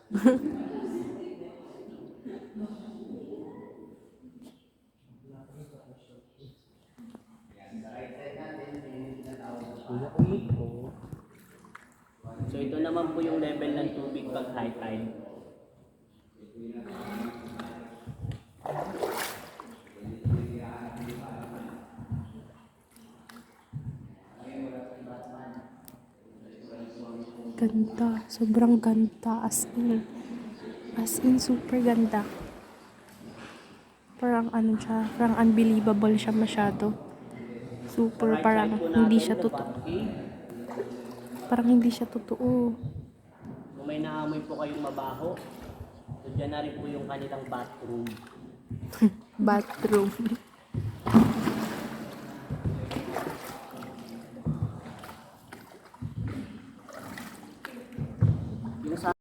So ito naman po yung level ng tubig pag high tide. Ganda, sobrang ganda, as in super ganda. Parang ano siya, parang unbelievable siya masyado. Super, parang hindi siya totoo. Parang hindi siya totoo. Kung may naamoy po kayong mabaho, so dyan na rin po yung kanilang bathroom. Bathroom.